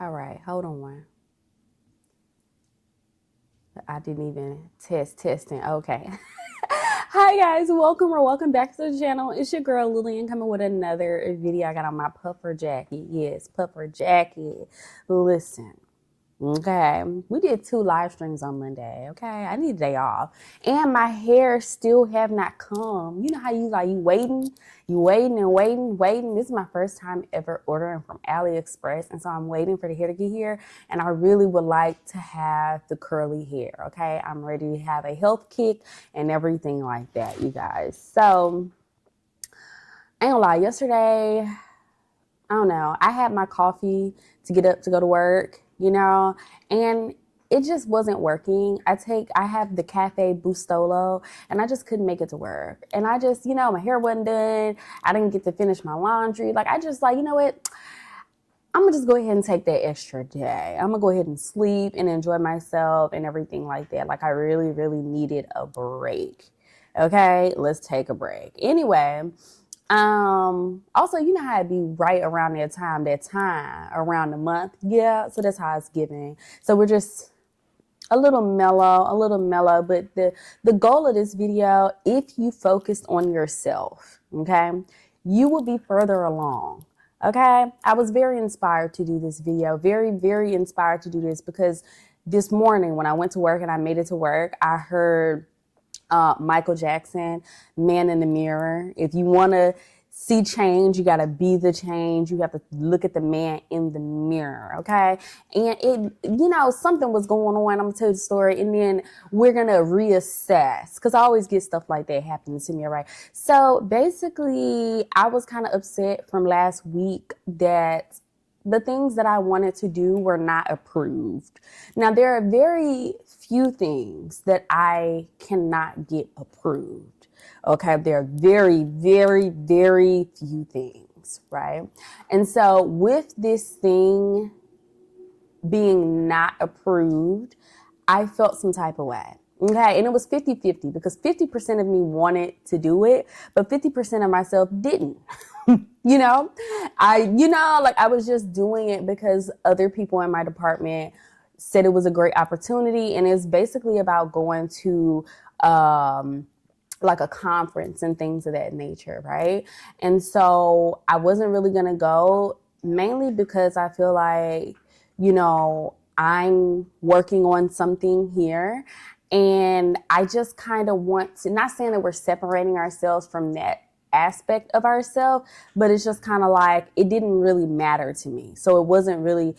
All right, hold on one. I didn't even testing. Okay. Hi guys, welcome back to the channel. It's your girl Lillian coming with another video. I got on my puffer jacket. Yes, puffer jacket. Listen. Okay, we did 2 live streams on Monday. Okay, I need a day off, and my hair still have not come. You know how you waiting and waiting. This is my first time ever ordering from AliExpress, and so I'm waiting for the hair to get here. And I really would like to have the curly hair. Okay, I'm ready to have a health kick and everything like that, you guys. So I ain't gonna lie. Yesterday, I don't know. I had my coffee to get up to go to work, and it just wasn't working. I have the Cafe Bustelo, and I just couldn't make it to work. And I just, my hair wasn't done. I didn't get to finish my laundry. I just you know what? I'm gonna just go ahead and take that extra day. I'm gonna go ahead and sleep and enjoy myself and everything like that. I really, really needed a break. Okay, let's take a break. Anyway, also, you know how it be right around that time around the month. Yeah, so that's how it's giving. So we're just a little mellow, but the goal of this video, if you focused on yourself, okay, you will be further along. Okay, I was very inspired to do this video, very, very inspired to do this because this morning when I went to work and I made it to work, I heard Michael Jackson, Man in the Mirror. If you want to see change, you got to be the change. You have to look at the man in the mirror, okay? And it, something was going on. I'm going to tell you the story, and then we're going to reassess, because I always get stuff like that happening to me, right? So basically, I was kind of upset from last week that the things that I wanted to do were not approved. Now, there are very few things that I cannot get approved. Okay, there are very, very, very few things, right? And so with this thing being not approved, I felt some type of way. Okay, and it was 50-50 because 50% of me wanted to do it, but 50% of myself didn't. I was just doing it because other people in my department said it was a great opportunity, and it's basically about going to a conference and things of that nature, right? And so I wasn't really gonna go, mainly because I feel like, I'm working on something here, and I just kind of want to, not saying that we're separating ourselves from that aspect of ourselves, but it's just kind of like it didn't really matter to me. So it wasn't really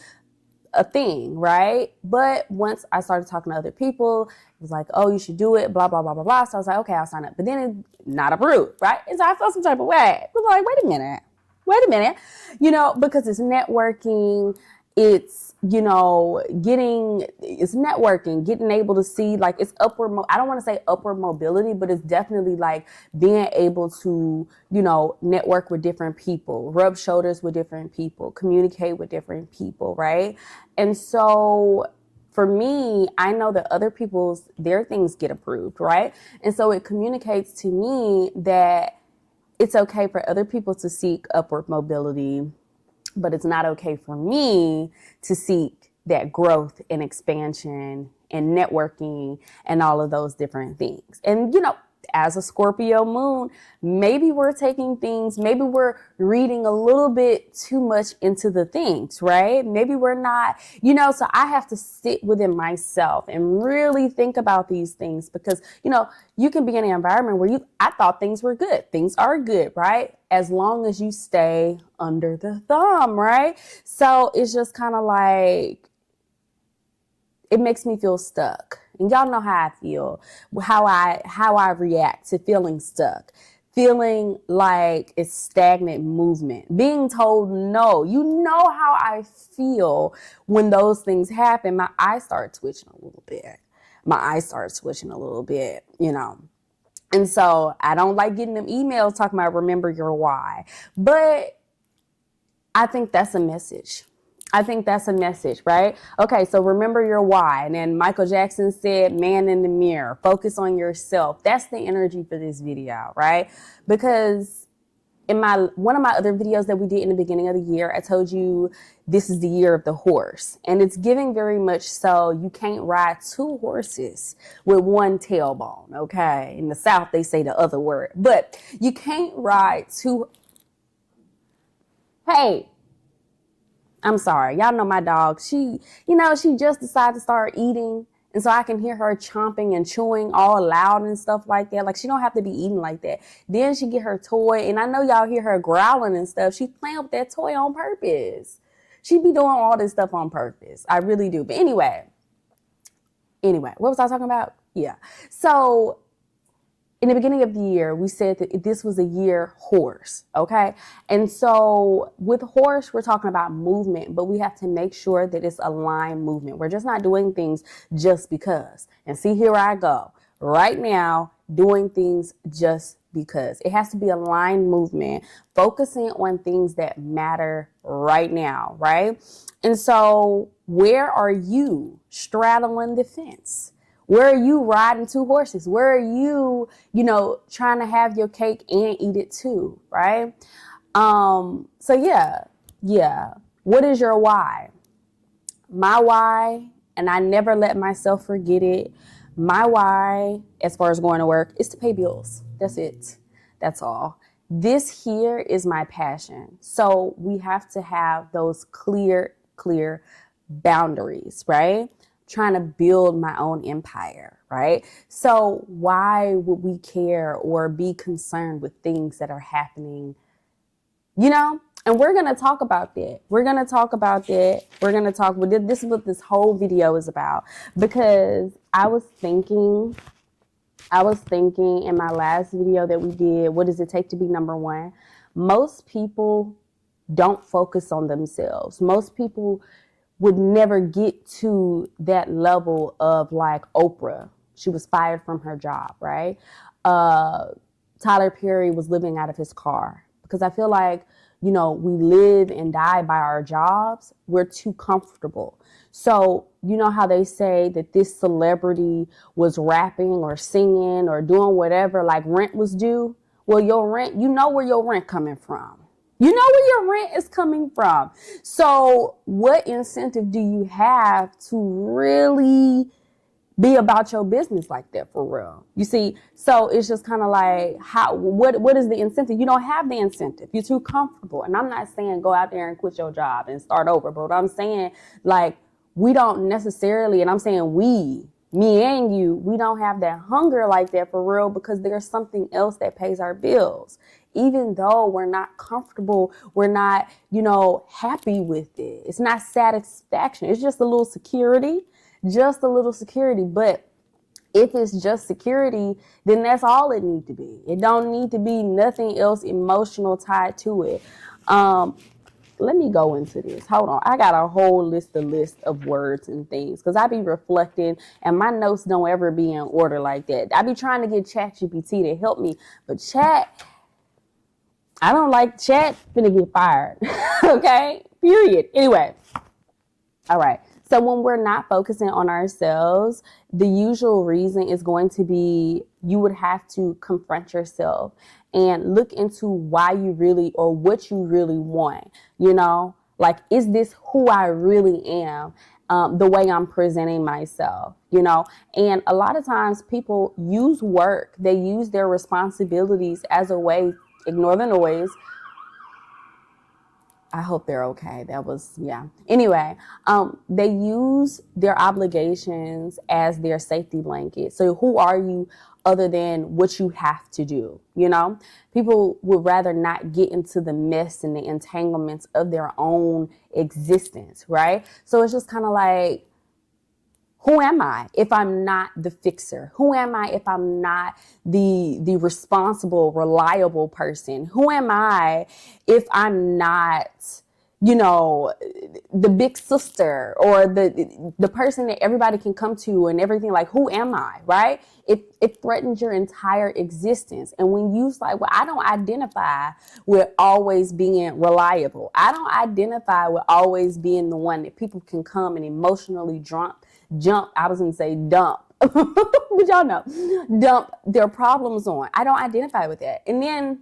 a thing, right? But once I started talking to other people, it was like, oh, you should do it, blah, blah, blah, blah, blah. So I was like, okay, I'll sign up. But then it's not approved, right? And so I felt some type of way. I was like, wait a minute, because it's networking, it's, it's networking, getting able to see, it's upward, I don't want to say upward mobility, but it's definitely being able to, network with different people, rub shoulders with different people, communicate with different people, right? And so for me, I know that other their things get approved, right? And so it communicates to me that it's okay for other people to seek upward mobility, but it's not okay for me to seek that growth and expansion and networking and all of those different things. And, as a Scorpio moon, maybe we're reading a little bit too much into the things, right? Maybe we're not, so I have to sit within myself and really think about these things because, you can be in an environment where I thought things were good. Things are good, right? As long as you stay under the thumb, right? So it's just kind of it makes me feel stuck. And y'all know how I feel, how I react to feeling stuck, feeling like it's stagnant movement, being told no. You know how I feel when those things happen. My eyes start twitching a little bit. And so I don't like getting them emails talking about remember your why. But I think that's a message. Right? Okay, so remember your why. And then Michael Jackson said, man in the mirror, focus on yourself. That's the energy for this video, right? Because in one of my other videos that we did in the beginning of the year, I told you this is the year of the horse. And it's giving very much so you can't ride two horses with one tailbone, okay? In the South, they say the other word. But you can't ride two... Hey, I'm sorry. Y'all know my dog. She just decided to start eating. And so I can hear her chomping and chewing all loud and stuff like that. Like, she don't have to be eating like that. Then she get her toy. And I know y'all hear her growling and stuff. She's playing with that toy on purpose. She be doing all this stuff on purpose. I really do. But anyway, what was I talking about? Yeah. So in the beginning of the year, we said that this was a year horse, okay? And so with horse, we're talking about movement, but we have to make sure that it's aligned movement. We're just not doing things just because. And see, here I go. Right now, doing things just because. It has to be aligned movement, focusing on things that matter right now, right? And so where are you straddling the fence? Where are you riding two horses? Where are you, trying to have your cake and eat it too, right? So yeah. What is your why? My why, and I never let myself forget it. My why, as far as going to work, is to pay bills. That's it. That's all. This here is my passion. So we have to have those clear boundaries, right? Trying to build my own empire, right? So why would we care or be concerned with things that are happening, And we're going to talk about that. This is what this whole video is about, because I was thinking in my last video that we did, what does it take to be number one? Most people don't focus on themselves. Most people would never get to that level of like Oprah. She was fired from her job, right? Tyler Perry was living out of his car, because I feel like, we live and die by our jobs. We're too comfortable. So, you know how they say that this celebrity was rapping or singing or doing whatever, like rent was due? Well, your rent, where your rent coming from. You know where your rent is coming from. So what incentive do you have to really be about your business like that for real? You see, so it's just kind of like, what is the incentive? You don't have the incentive. You're too comfortable. And I'm not saying go out there and quit your job and start over, but I'm saying, like, we don't necessarily, and I'm saying me and you, we don't have that hunger like that for real, because there's something else that pays our bills. Even though we're not comfortable, we're not, happy with it. It's not satisfaction. It's just a little security, But if it's just security, then that's all it needs to be. It don't need to be nothing else emotional tied to it. Let me go into this. Hold on. I got a whole list of words and things, because I be reflecting and my notes don't ever be in order like that. I be trying to get ChatGPT to help me, but I don't like chat, finna get fired. Okay? Period. Anyway. All right. So when we're not focusing on ourselves, the usual reason is going to be you would have to confront yourself and look into why you really, or what you really want. Like, is this who I really am? The way I'm presenting myself, and a lot of times people use work. They use their responsibilities as a way. Ignore the noise. I hope they're okay. Anyway, they use their obligations as their safety blanket. So who are you other than what you have to do? People would rather not get into the mess and the entanglements of their own existence, right? So it's just kind of like, who am I if I'm not the fixer? Who am I if I'm not the responsible, reliable person? Who am I if I'm not, the big sister or the person that everybody can come to and everything? Like, who am I, right? It threatens your entire existence. And when you say, well, I don't identify with always being reliable. I don't identify with always being the one that people can come and emotionally dump, but y'all know, dump their problems on. I don't identify with that. And then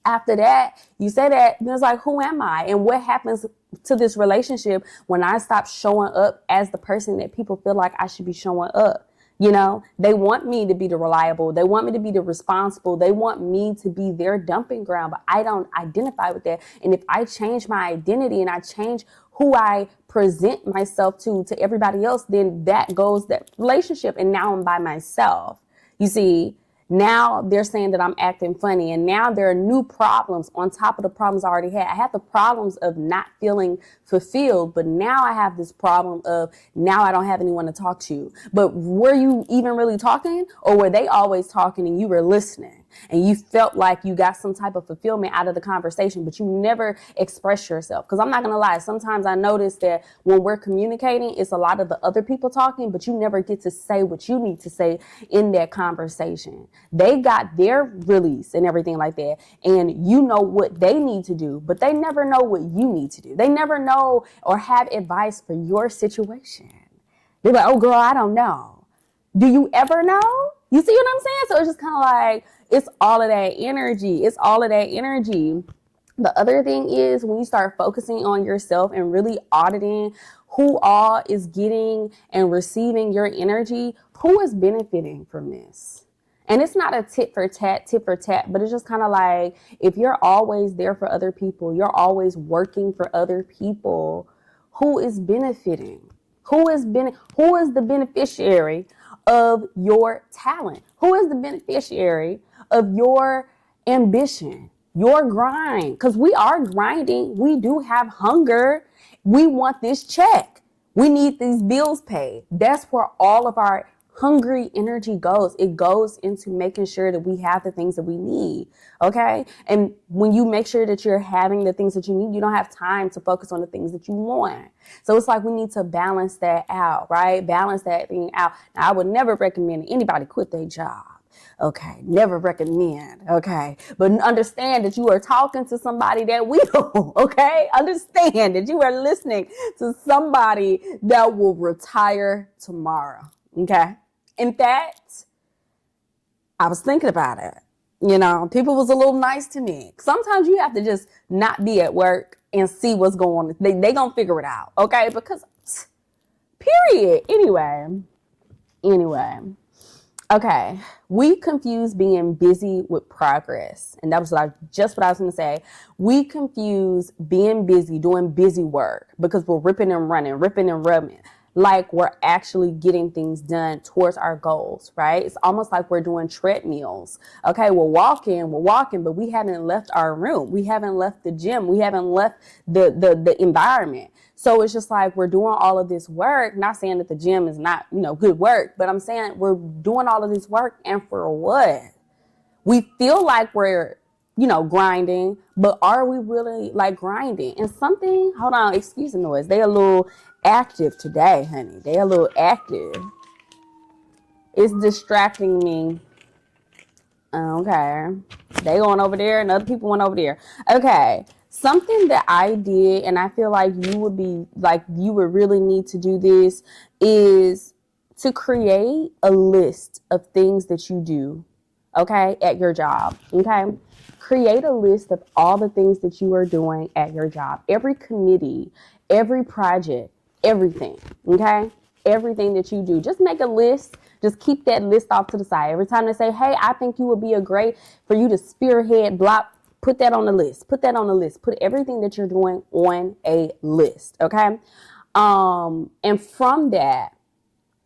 After that, you say that, and it's like, who am I? And what happens to this relationship when I stop showing up as the person that people feel like I should be showing up? You know, they want me to be the reliable. They want me to be the responsible. They want me to be their dumping ground, but I don't identify with that. And if I change my identity and I change who I present myself to everybody else, then that goes that relationship. And now I'm by myself. You see, now they're saying that I'm acting funny, and now there are new problems on top of the problems I already had. I had the problems of not feeling fulfilled, but now I have this problem of now I don't have anyone to talk to. But were you even really talking, or were they always talking and you were listening? And you felt like you got some type of fulfillment out of the conversation, but you never express yourself. Because I'm not going to lie, sometimes I notice that when we're communicating, it's a lot of the other people talking, but you never get to say what you need to say in that conversation. They got their release and everything like that, and you know what they need to do, but they never know what you need to do. They never know or have advice for your situation. They're like, oh girl, I don't know. Do you ever know? You see what I'm saying? So it's just kind of like, it's all of that energy. It's all of that energy. The other thing is when you start focusing on yourself and really auditing who all is getting and receiving your energy, who is benefiting from this? And it's not a tit for tat, but it's just kind of like, if you're always there for other people, you're always working for other people, who is benefiting? Who is the beneficiary of your talent? Who is the beneficiary of your ambition, your grind? Because we are grinding. We do have hunger. We want this check. We need these bills paid. That's where all of our hungry energy goes. It goes into making sure that we have the things that we need. Okay. And when you make sure that you're having the things that you need, you don't have time to focus on the things that you want. So it's like we need to balance that out, right? Balance that thing out. Now, I would never recommend anybody quit their job. Okay, never recommend. Okay, but understand that you are talking to somebody that will. Okay, understand that you are listening to somebody that will retire tomorrow. Okay, in fact, I was thinking about it. You know, people was a little nice to me. Sometimes you have to just not be at work and see what's going on. They gonna figure it out. Okay, because period. Anyway. Okay, we confuse being busy with progress. And that was just what I was going to say. We confuse being busy, doing busy work, because we're ripping and running, like we're actually getting things done towards our goals, right? It's almost like we're doing treadmills. Okay, we're walking, but we haven't left our room. We haven't left the gym. We haven't left the environment. So it's just like we're doing all of this work, not saying that the gym is not, good work, but I'm saying we're doing all of this work, and for what? We feel like we're, grinding, but are we really like grinding? And something, hold on, excuse the noise. They a little active today, honey. They a little active. It's distracting me. Okay. They going over there and other people went over there. Okay. Something that I did, and I feel like you would really need to do this, is to create a list of things that you do, okay, at your job, okay? Create a list of all the things that you are doing at your job. Every committee, every project, everything, okay? Everything that you do. Just make a list. Just keep that list off to the side. Every time they say, hey, I think you would be for you to spearhead, block, put that on the list. Put that on the list. Put everything that you're doing on a list, okay? And from that,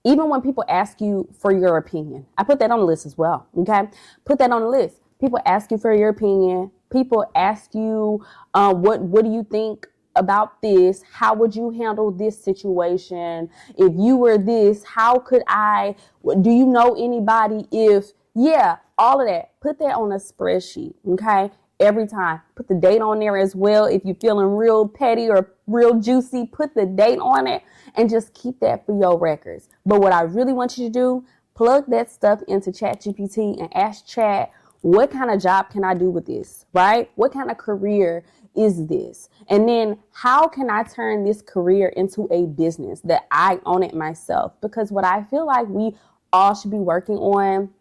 even when people ask you for your opinion, I put that on the list as well, okay? Put that on the list. People ask you for your opinion. People ask you, what do you think about this? How would you handle this situation? If you were this, how could I? Do you know anybody if? Yeah, all of that. Put that on a spreadsheet, okay? Every time. Put the date on there as well. If you're feeling real petty or real juicy, put the date on it and just keep that for your records. But what I really want you to do, plug that stuff into ChatGPT and ask Chat, what kind of job can I do with this, right? What kind of career is this? And then how can I turn this career into a business that I own it myself? Because what I feel like we all should be working on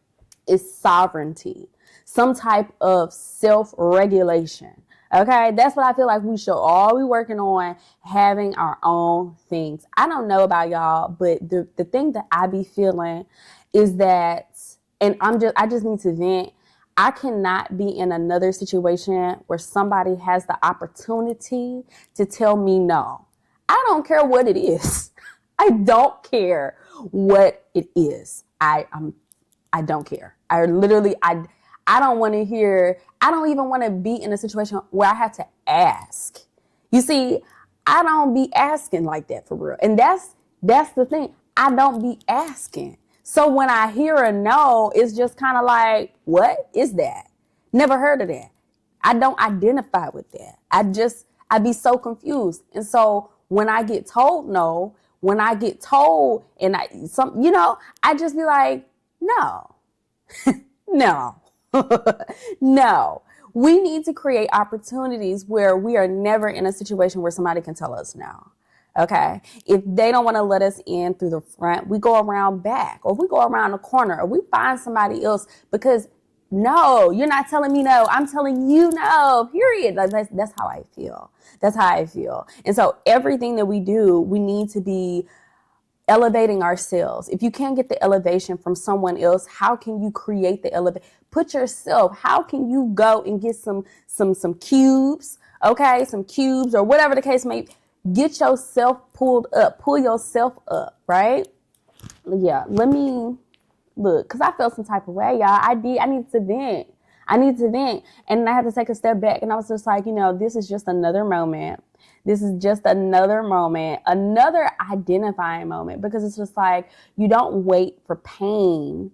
is sovereignty. some type of self-regulation. Okay, that's what I feel like we should all be working on, having our own things. I don't know about y'all, but the thing that I be feeling is that, and I just need to vent. I cannot be in another situation where somebody has the opportunity to tell me no. I don't care what it is. I don't care what it is. I don't care. I don't want to hear, I don't even want to be in a situation where I have to ask. You see, I don't be asking like that for real. And that's the thing. I don't be asking. So when I hear a no, it's just kind of like, what is that? Never heard of that. I don't identify with that. I be so confused. And so when I get told no, when I get told I just be like, no, no, no. We need to create opportunities where we are never in a situation where somebody can tell us no. Okay. If they don't want to let us in through the front, we go around back, or we go around the corner, or we find somebody else, because no, you're not telling me no. I'm telling you no, period. Like that's how I feel. That's how I feel. And so everything that we do, we need to be elevating ourselves. If you can't get the elevation from someone else, how can you create the elevation? Put yourself, how can you go and get some cubes, okay? Some cubes or whatever the case may be. Get yourself pulled up, pull yourself up, right? Yeah, let me look, because I felt some type of way, y'all. I need to vent. And I had to take a step back, and I was just like, this is just another moment. This is just another moment, another identifying moment, because it's just like, you don't wait for pain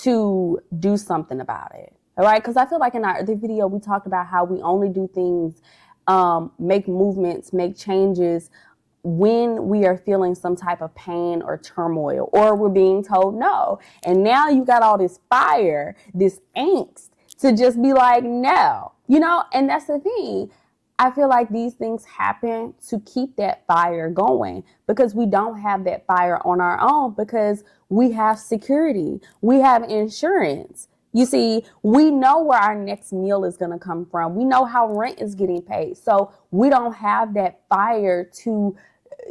to do something about it. All right. Because I feel like in our other video, we talked about how we only do things, make movements, make changes when we are feeling some type of pain or turmoil, or we're being told no. And now you got all this fire, this angst to just be like, no, and that's the thing. I feel like these things happen to keep that fire going, because we don't have that fire on our own, because we have security. We have insurance. You see, we know where our next meal is going to come from. We know how rent is getting paid. So we don't have that fire to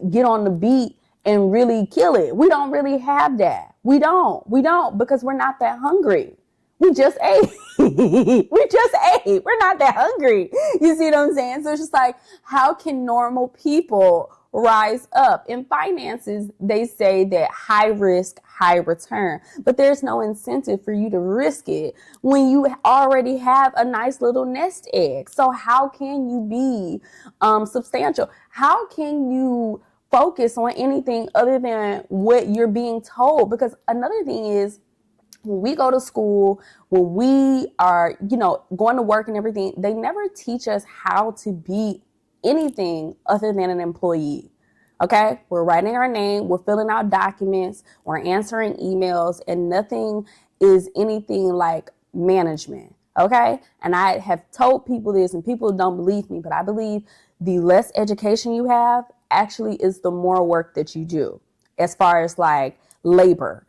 get on the beat and really kill it. We don't really have that. We don't, because we're not that hungry. We just ate. We just ate. We're not that hungry. You see what I'm saying? So it's just like, how can normal people rise up? In finances, they say that high risk, high return, but there's no incentive for you to risk it when you already have a nice little nest egg. So how can you be substantial? How can you focus on anything other than what you're being told? Because another thing is, when we go to school, when we are, going to work and everything, they never teach us how to be anything other than an employee. Okay? We're writing our name, we're filling out documents, we're answering emails, and nothing is anything like management. Okay? And I have told people this, and people don't believe me, but I believe the less education you have actually is the more work that you do, as far as like labor,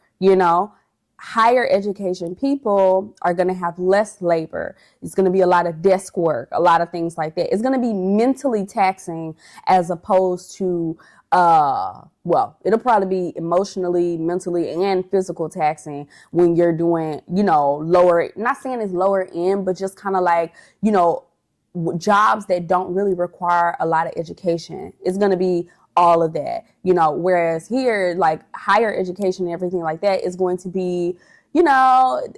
Higher education people are going to have less labor. It's going to be a lot of desk work, a lot of things like that. It's going to be mentally taxing, as opposed to, it'll probably be emotionally, mentally, and physical taxing when you're doing, lower, not saying it's lower end, but just kind of like, jobs that don't really require a lot of education. It's going to be all of that, whereas here, like higher education and everything like that is going to be,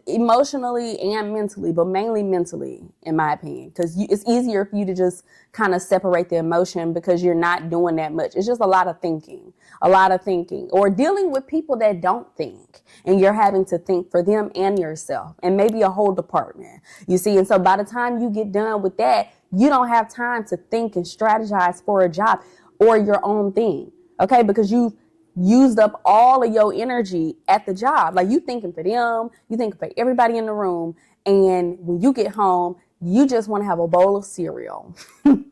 emotionally and mentally, but mainly mentally, in my opinion, because it's easier for you to just kind of separate the emotion, because you're not doing that much. It's just a lot of thinking, or dealing with people that don't think, and you're having to think for them and yourself, and maybe a whole department, you see. And so by the time you get done with that, you don't have time to think and strategize for a job or your own thing, okay? Because you've used up all of your energy at the job. Like, you thinking for them, you thinking for everybody in the room, and when you get home, you just want to have a bowl of cereal and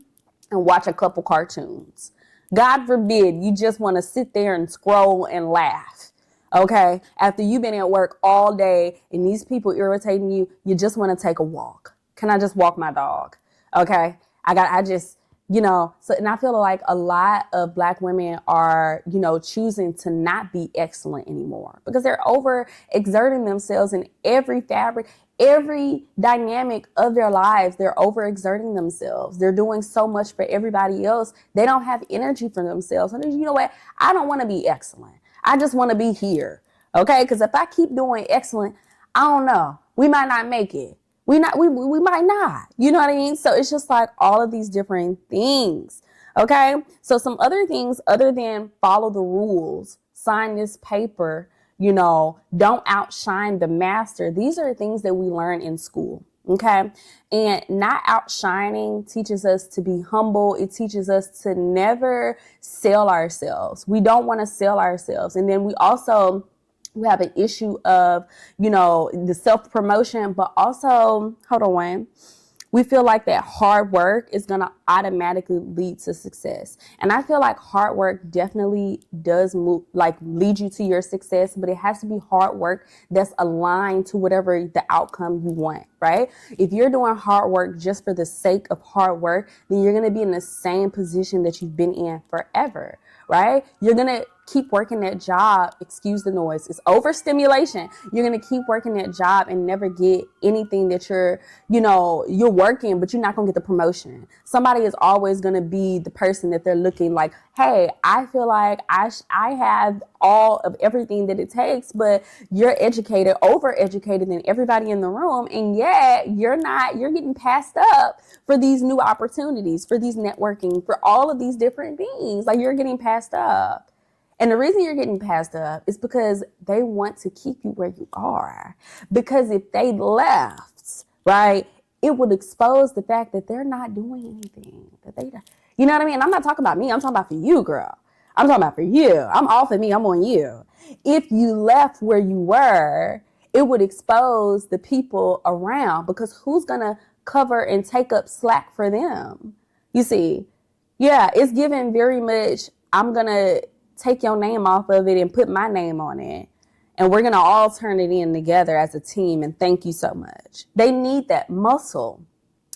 watch a couple cartoons. God forbid, you just want to sit there and scroll and laugh, Okay. After you've been at work all day and these people irritating you, you just want to take a walk. Can I just walk my dog? Okay. So, and I feel like a lot of Black women are, choosing to not be excellent anymore because they're over exerting themselves in every fabric, every dynamic of their lives. They're overexerting themselves. They're doing so much for everybody else. They don't have energy for themselves. And you know what? I don't want to be excellent. I just want to be here. Okay. Because if I keep doing excellent, I don't know. We might not make it. We might not. You know what I mean? So it's just like all of these different things. Okay. So some other things other than follow the rules, sign this paper, don't outshine the master. These are things that we learn in school. Okay. And not outshining teaches us to be humble. It teaches us to never sell ourselves. We don't want to sell ourselves. And then we have an issue of, the self-promotion, but also, hold on, we feel like that hard work is going to automatically lead to success. And I feel like hard work definitely does lead you to your success, but it has to be hard work that's aligned to whatever the outcome you want, right? If you're doing hard work just for the sake of hard work, then you're going to be in the same position that you've been in forever, right? You're going to keep working that job. Excuse the noise. It's overstimulation. You're going to keep working that job and never get anything that you're working, but you're not going to get the promotion. Somebody is always going to be the person that they're looking like, hey, I feel like I have all of everything that it takes, but you're overeducated than everybody in the room. And yet you're getting passed up for these new opportunities, for these networking, for all of these different things. Like, you're getting passed up. And the reason you're getting passed up is because they want to keep you where you are. Because if they left, right, it would expose the fact that they're not doing anything. You know what I mean? I'm not talking about me. I'm talking about for you, girl. I'm talking about for you. I'm all for me. I'm on you. If you left where you were, it would expose the people around, because who's going to cover and take up slack for them? You see, yeah, it's given very much, I'm going to take your name off of it and put my name on it. And we're going to all turn it in together as a team. And thank you so much. They need that muscle.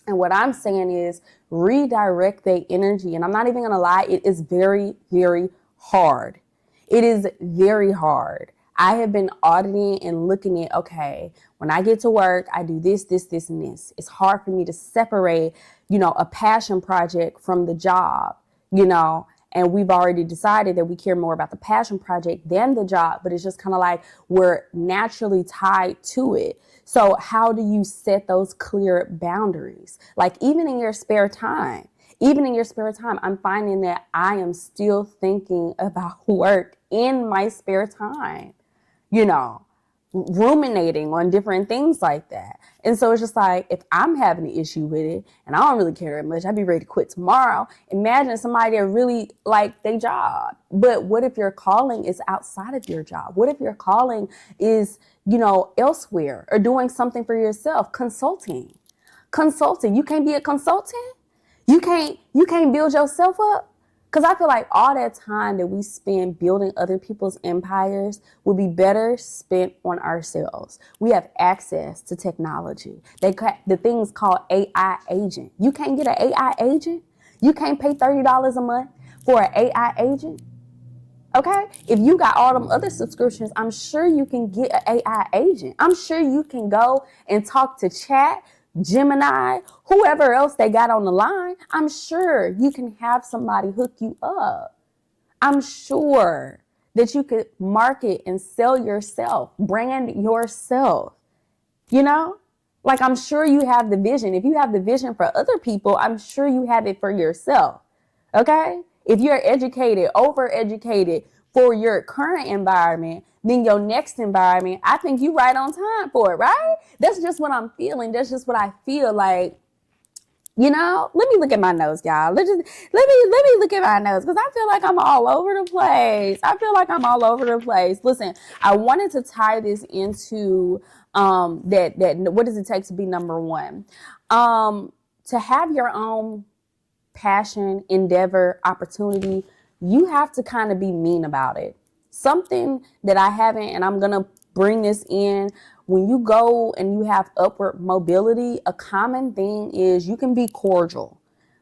And what I'm saying is redirect their energy. And I'm not even going to lie. It is very, very hard. It is very hard. I have been auditing and looking at, okay, when I get to work, I do this, this, this, and this. It's hard for me to separate, a passion project from the job, and we've already decided that we care more about the passion project than the job, but it's just kind of like we're naturally tied to it. So how do you set those clear boundaries? Like even in your spare time, I'm finding that I am still thinking about work in my spare time, ruminating on different things like that. And so it's just like, if I'm having an issue with it and I don't really care that much, I'd be ready to quit tomorrow. Imagine somebody that really like their job. But what if your calling is outside of your job? What if your calling is, elsewhere, or doing something for yourself? Consulting. You can't be a consultant. You can't build yourself up. Because I feel like all that time that we spend building other people's empires would be better spent on ourselves. We have access to technology. The thing's called AI agent. You can't get an AI agent. You can't pay $30 a month for an AI agent. Okay? If you got all them other subscriptions, I'm sure you can get an AI agent. I'm sure you can go and talk to chat, Gemini, whoever else they got on the line. I'm sure you can have somebody hook you up. I'm sure that you could market and sell yourself, brand yourself, Like, I'm sure you have the vision. If you have the vision for other people, I'm sure you have it for yourself, okay? If you're educated, overeducated for your current environment, then your next environment, I think you right on time for it, right? That's just what I'm feeling. That's just what I feel like. Let me look at my notes, y'all. Let me look at my notes, because I feel like I'm all over the place. Listen, I wanted to tie this into that what does it take to be number one? To have your own passion, endeavor, opportunity, you have to kind of be mean about it. Something that I haven't, and I'm going to bring this in. When you go and you have upward mobility, a common thing is you can be cordial.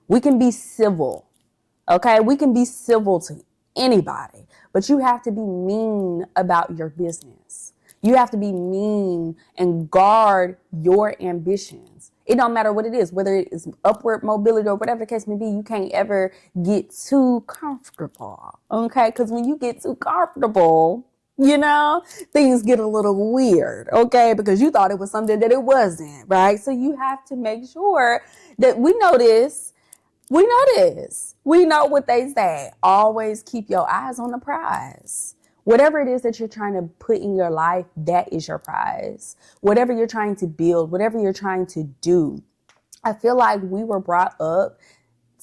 We can be civil. Okay, we can be civil to anybody, but you have to be mean about your business. You have to be mean and guard your ambitions. It don't matter what it is, whether it is upward mobility or whatever the case may be, you can't ever get too comfortable. Okay, because when you get too comfortable, things get a little weird, okay? Because you thought it was something that it wasn't, right? So you have to make sure that we know this. We know this. We know what they say. Always keep your eyes on the prize. Whatever it is that you're trying to put in your life, that is your prize. Whatever you're trying to build, whatever you're trying to do. I feel like we were brought up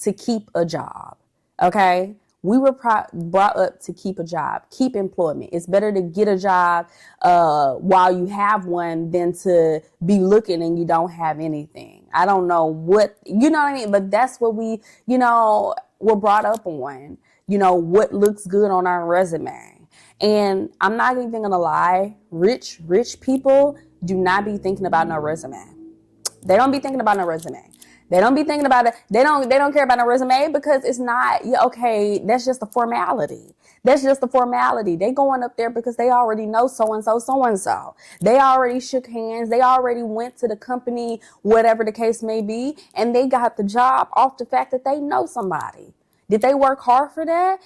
to keep a job, okay? We were brought up to keep a job, keep employment. It's better to get a job while you have one than to be looking and you don't have anything. I don't know what, you know what I mean? But that's what we, were brought up on, what looks good on our resume. And I'm not even going to lie, rich people do not be thinking about no resume. They don't be thinking about no resume. They don't be thinking about it. They don't care about a resume because it's not, okay, that's just a formality. That's just a formality. They going up there because they already know so-and-so, so-and-so. They already shook hands. They already went to the company, whatever the case may be, and they got the job off the fact that they know somebody. Did they work hard for that?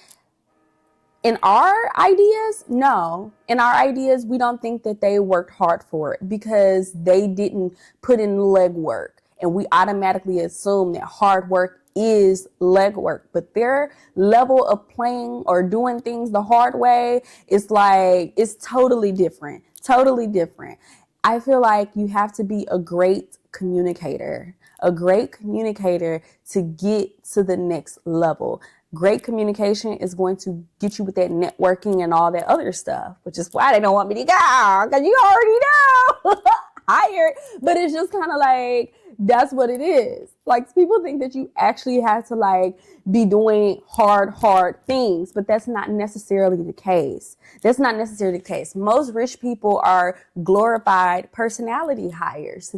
In our ideas, no. In our ideas, we don't think that they worked hard for it because they didn't put in legwork. And we automatically assume that hard work is legwork. But their level of playing or doing things the hard way is like, it's totally different. Totally different. I feel like you have to be a great communicator to get to the next level. Great communication is going to get you with that networking and all that other stuff, which is why they don't want me to go, because you already know. Hired. But it's just kind of like, that's what it is. Like, people think that you actually have to like be doing hard things, but that's not necessarily the case. That's not necessarily the case. Most rich people are glorified personality hires.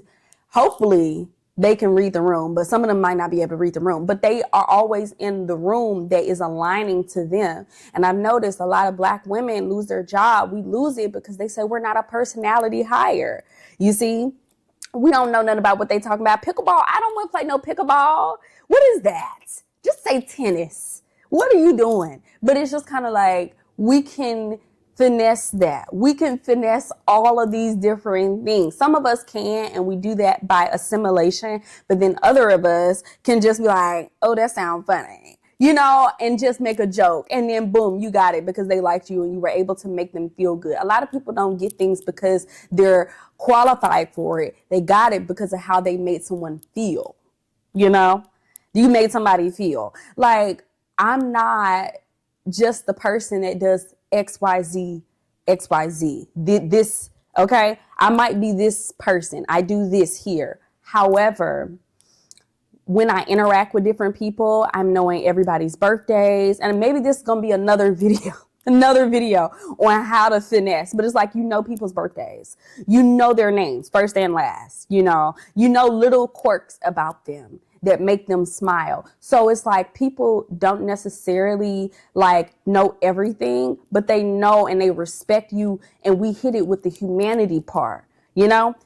Hopefully they can read the room, but some of them might not be able to read the room, but they are always in the room that is aligning to them. And I've noticed a lot of Black women lose their job. We lose it because they say we're not a personality hire. You see, we don't know nothing about what they talking about. Pickleball. I don't want to play no pickleball. What is that? Just say tennis. What are you doing? But it's just kind of like, we can finesse that. We can finesse all of these different things. Some of us can, and we do that by assimilation, but then other of us can just be like, oh, that sounds funny, and just make a joke. And then boom, you got it because they liked you and you were able to make them feel good. A lot of people don't get things because they're qualified for it. They got it because of how they made someone feel. You made somebody feel like, I'm not just the person that does XYZ. This, okay? I might be this person. I do this here. However, when I interact with different people, I'm knowing everybody's birthdays. And maybe this is going to be another video on how to finesse. But it's like, people's birthdays. Their names, first and last. Little quirks about them that make them smile. So it's like, people don't necessarily like know everything, but they know and they respect you. And we hit it with the humanity part.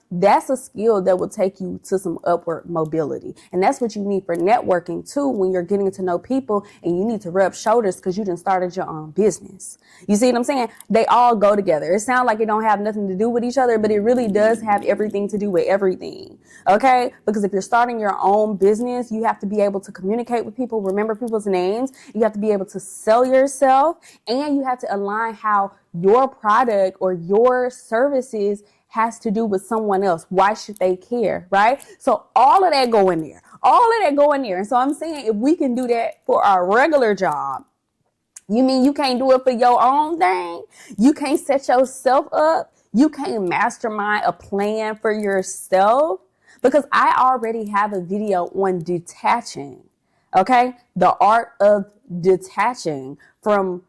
That's a skill that will take you to some upward mobility. And that's what you need for networking too, when you're getting to know people and you need to rub shoulders because you done started your own business. You see what I'm saying? They all go together. It sounds like it don't have nothing to do with each other, but it really does have everything to do with everything. Okay? Because if you're starting your own business, you have to be able to communicate with people, remember people's names. You have to be able to sell yourself, and you have to align how your product or your services has to do with someone else. Why should they care, right? So all of that go in there. And so I'm saying, if we can do that for our regular job, you mean you can't do it for your own thing? You can't set yourself up? You can't mastermind a plan for yourself? Because I already have a video on detaching, okay? The art of detaching from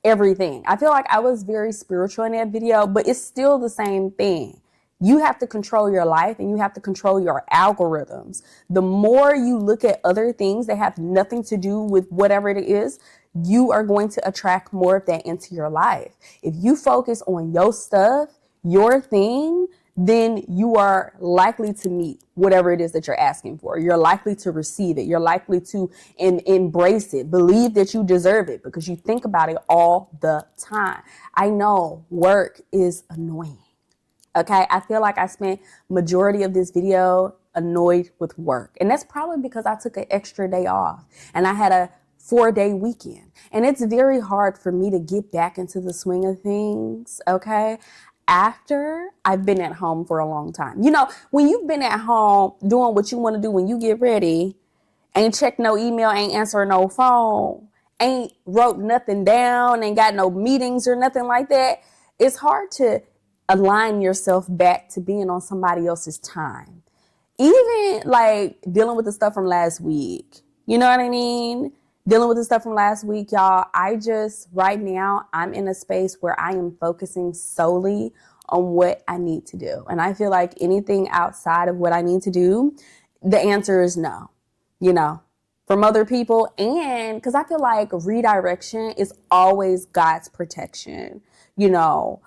everything. I feel like I was very spiritual in that video, but it's still the same thing. You have to control your life and you have to control your algorithms. The more you look at other things that have nothing to do with whatever it is, you are going to attract more of that into your life. If you focus on your stuff, your thing, then you are likely to meet whatever it is that you're asking for. You're likely to receive it. You're likely to embrace it. Believe that you deserve it because you think about it all the time. I know work is annoying. Okay, I feel like I spent majority of this video annoyed with work. And that's probably because I took an extra day off and I had a 4-day weekend. And it's very hard for me to get back into the swing of things, okay? After I've been at home for a long time. You know, when you've been at home doing what you want to do when you get ready, ain't check no email, ain't answer no phone, ain't wrote nothing down, ain't got no meetings or nothing like that, it's hard to align yourself back to being on somebody else's time. Even like dealing with the stuff from last week. You know what I mean? Dealing with the stuff from last week, y'all. Right now, I'm in a space where I am focusing solely on what I need to do. And I feel like anything outside of what I need to do, the answer is no, you know, from other people. And because I feel like redirection is always God's protection, you know.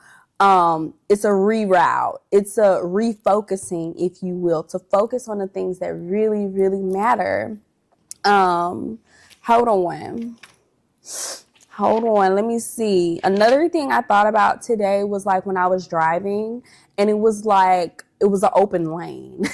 It's a reroute. It's a refocusing, if you will, to focus on the things that really, really matter. Hold on. Let me see. Another thing I thought about today was like when I was driving and it was an open lane.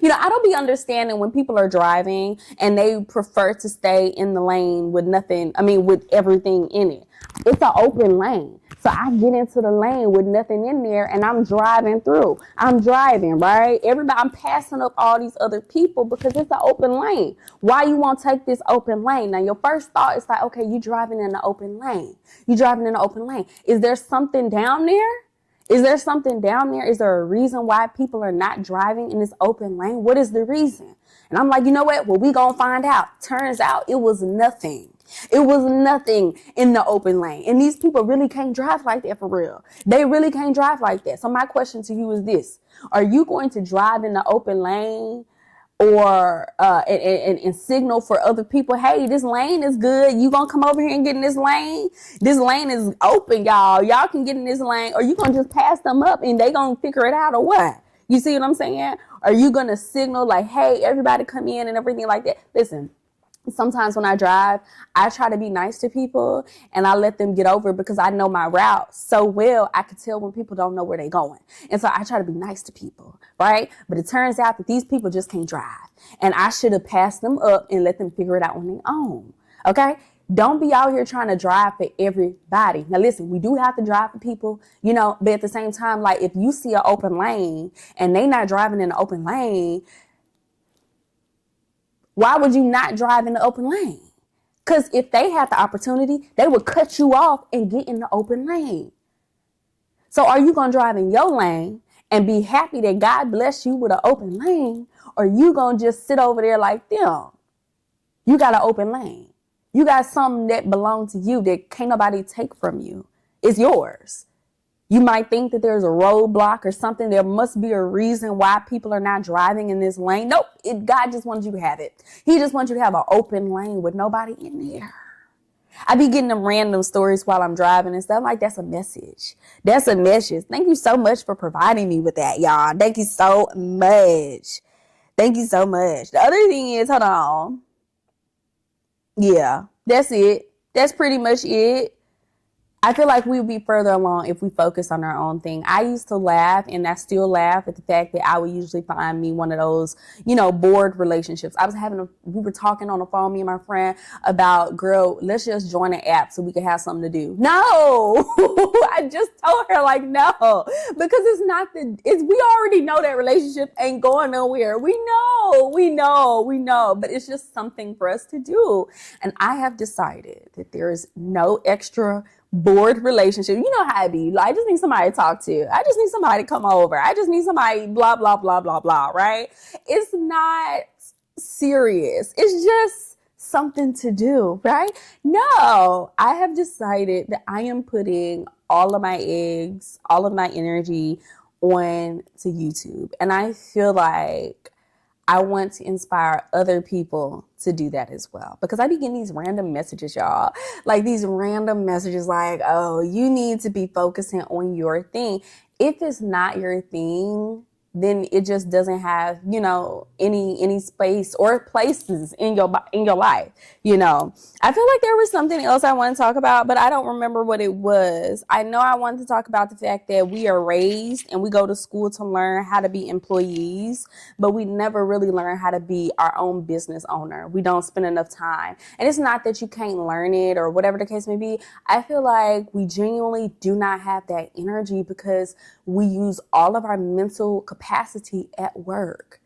You know, I don't be understanding when people are driving and they prefer to stay in the lane with with everything in it. It's an open lane. So I get into the lane with nothing in there and I'm driving through. I'm driving, right? I'm passing up all these other people because it's an open lane. Why you won't take this open lane? Now, your first thought is like, okay, you driving in the open lane. Is there something down there? Is there a reason why people are not driving in this open lane? What is the reason? And I'm like, you know what? Well, we gonna find out. Turns out it was nothing. It was nothing in the open lane. And these people really can't drive like that for real. They really can't drive like that. So my question to you is this. Are you going to drive in the open lane or and signal for other people, hey, this lane is good. You gonna come over here and get in this lane? This lane is open, y'all. Y'all can get in this lane. Or you gonna just pass them up and they gonna figure it out or what? You see what I'm saying? Are you gonna signal like, hey, everybody come in and everything like that? Listen. Sometimes when I drive, I try to be nice to people and I let them get over because I know my route so well. I can tell when people don't know where they're going. And so I try to be nice to people, right? But it turns out that these people just can't drive. And I should have passed them up and let them figure it out on their own. Okay? Don't be out here trying to drive for everybody. Now, listen, we do have to drive for people, you know, but at the same time, like if you see an open lane and they not driving in the open lane, why would you not drive in the open lane? Because if they had the opportunity, they would cut you off and get in the open lane. So are you going to drive in your lane and be happy that God bless you with an open lane? Or you going to just sit over there like them? You got an open lane. You got something that belongs to you that can't nobody take from you. It's yours. You might think that there's a roadblock or something. There must be a reason why people are not driving in this lane. Nope. God just wants you to have it. He just wants you to have an open lane with nobody in there. I be getting them random stories while I'm driving and stuff. I'm like, that's a message. That's a message. Thank you so much for providing me with that, y'all. Thank you so much. Thank you so much. The other thing is, hold on. Yeah, that's it. That's pretty much it. I feel like we would be further along if we focus on our own thing. I used to laugh, and I still laugh at the fact that I would usually find me one of those, you know, bored relationships. We were talking on the phone, me and my friend, about, girl, let's just join an app so we can have something to do. No, I just told her like, no, because we already know that relationship ain't going nowhere. We know, but it's just something for us to do. And I have decided that there is no extra bored relationship. You know how it be. Like, I just need somebody to talk to. I just need somebody to come over. I just need somebody blah, blah, blah, blah, blah, right? It's not serious. It's just something to do, right? No, I have decided that I am putting all of my eggs, all of my energy on to YouTube. And I feel like I want to inspire other people to do that as well. Because I be getting these random messages, y'all. Like these random messages like, oh, you need to be focusing on your thing. If it's not your thing, then it just doesn't have, you know, any space or places in your life, you know. I feel like there was something else I want to talk about, but I don't remember what it was. I know I wanted to talk about the fact that we are raised and we go to school to learn how to be employees, but we never really learn how to be our own business owner. We don't spend enough time. And it's not that you can't learn it or whatever the case may be. I feel like we genuinely do not have that energy because we use all of our mental capacity at work.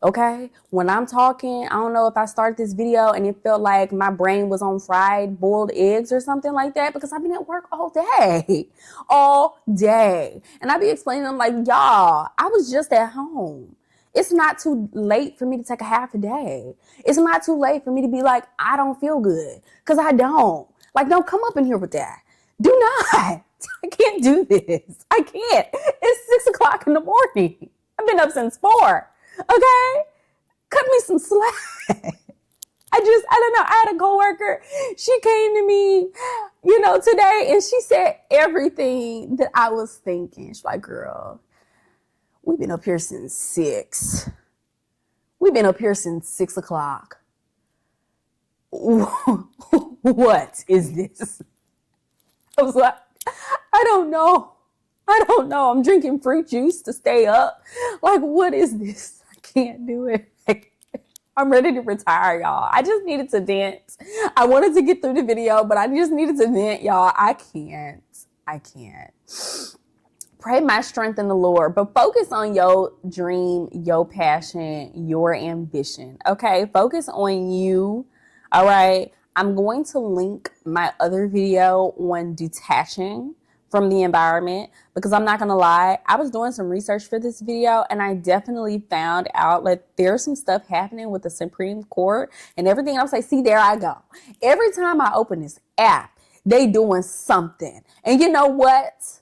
Okay? When I'm talking, I don't know if I started this video and it felt like my brain was on fried boiled eggs or something like that because I've been at work all day. All day. And I be explaining to them like, y'all, I was just at home. It's not too late for me to take a half a day. It's not too late for me to be like, I don't feel good. Because I don't. Like, don't come up in here with that. Do not. I can't do this. I can't. It's 6 o'clock in the morning. I've been up since 4. Okay? Cut me some slack. I don't know. I had a coworker. She came to me, you know, today and she said everything that I was thinking. She's like, girl, we've been up here since 6. We've been up here since 6 o'clock. What is this? I was like, I don't know. I'm drinking fruit juice to stay up. Like, what is this? I can't do it. I'm ready to retire, y'all. I just needed to vent. I wanted to get through the video, but I just needed to vent, y'all. I can't. Pray my strength in the Lord, but focus on your dream, your passion, your ambition. Okay? Focus on you. All right? I'm going to link my other video on detaching from the environment because I'm not going to lie. I was doing some research for this video and I definitely found out like there's some stuff happening with the Supreme Court and everything. I was like, see, there I go. Every time I open this app, they doing something. And you know what?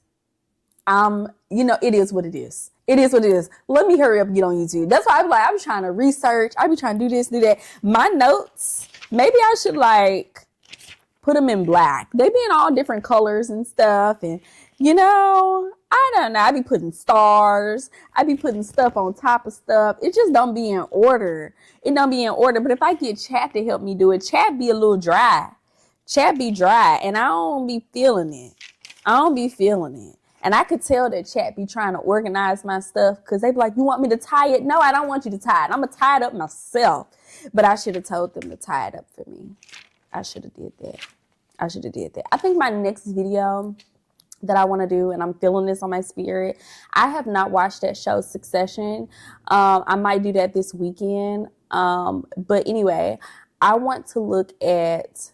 You know, it is what it is. It is what it is. Let me hurry up and get on YouTube. That's why I'm trying to research. I be trying to do this, do that. My notes, maybe I should like put them in black. They be in all different colors and stuff. And, you know, I don't know. I be putting stars. I be putting stuff on top of stuff. It just don't be in order. It don't be in order. But if I get chat to help me do it, chat be a little dry. Chat be dry. And I don't be feeling it. And I could tell that chat be trying to organize my stuff because they be like, you want me to tie it? No, I don't want you to tie it. I'm going to tie it up myself. But I should have told them to tie it up for me. I should have did that. I think my next video that I want to do, and I'm feeling this on my spirit, I have not watched that show Succession. I might do that this weekend. But anyway, I want to look at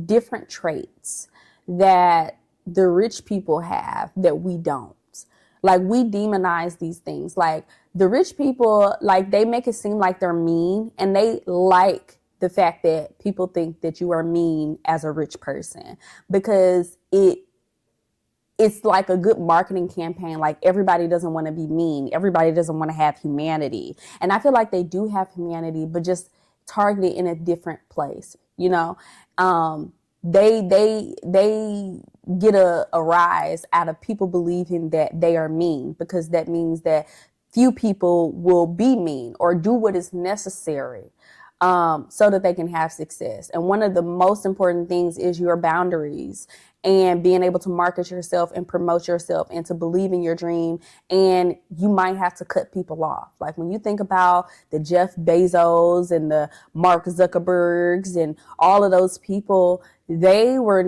different traits that the rich people have that we don't. Like, we demonize these things. Like, the rich people, like, they make it seem like they're mean, and they like the fact that people think that you are mean as a rich person because it's like a good marketing campaign. Like, everybody doesn't want to be mean. Everybody doesn't want to have humanity. And I feel like they do have humanity, but just targeted in a different place, you know? They get a rise out of people believing that they are mean because that means that few people will be mean or do what is necessary so that they can have success. And one of the most important things is your boundaries and being able to market yourself and promote yourself and to believe in your dream. And you might have to cut people off. Like, when you think about the Jeff Bezos and the Mark Zuckerbergs and all of those people, they were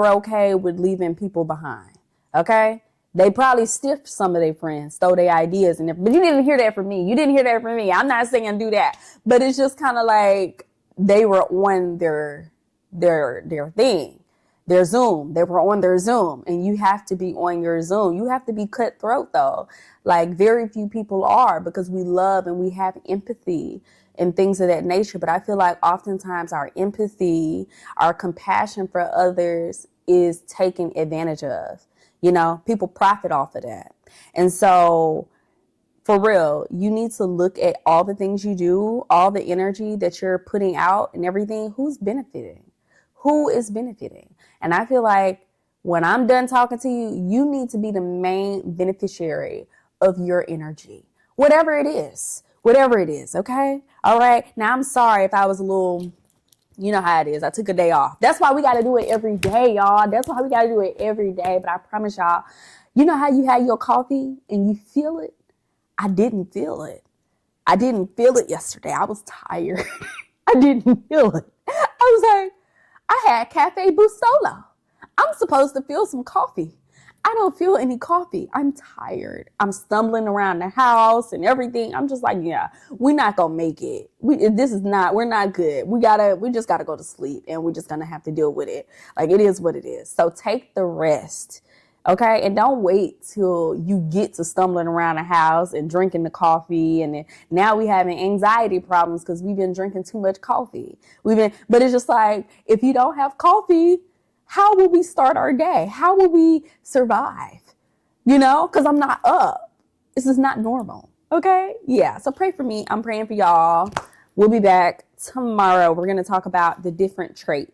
okay with leaving people behind. Okay? They probably stiffed some of their friends, stole their ideas, but you didn't hear that from me. I'm not saying do that, but it's just kind of like they were on their thing, their Zoom. They were on their Zoom, and you have to be on your Zoom. You have to be cutthroat though. Like, very few people are, because we love and we have empathy. and things of that nature. But I feel like oftentimes our empathy, our compassion for others is taken advantage of. You know, people profit off of that. And so for real, you need to look at all the things you do, all the energy that you're putting out and everything. Who's benefiting? Who is benefiting? And I feel like when I'm done talking to you, you need to be the main beneficiary of your energy, whatever it is, okay? All right. Now, I'm sorry if I was a little, you know how it is. I took a day off. That's why we got to do it every day, y'all. That's why we got to do it every day. But I promise y'all, you know how you had your coffee and you feel it? I didn't feel it. I didn't feel it yesterday. I was tired. I didn't feel it. I was like, I had Cafe Bustelo. I'm supposed to feel some coffee. I don't feel any coffee. I'm tired. I'm stumbling around the house and everything. I'm just like, yeah, we're not going to make it. We're not good. We just got to go to sleep and we're just going to have to deal with it. Like, it is what it is. So take the rest. Okay. And don't wait till you get to stumbling around the house and drinking the coffee. And then now we having anxiety problems because we've been drinking too much coffee. But it's just like, if you don't have coffee, how will we start our day? How will we survive? You know, because I'm not up. This is not normal. Okay. Yeah. So pray for me. I'm praying for y'all. We'll be back tomorrow. We're going to talk about the different traits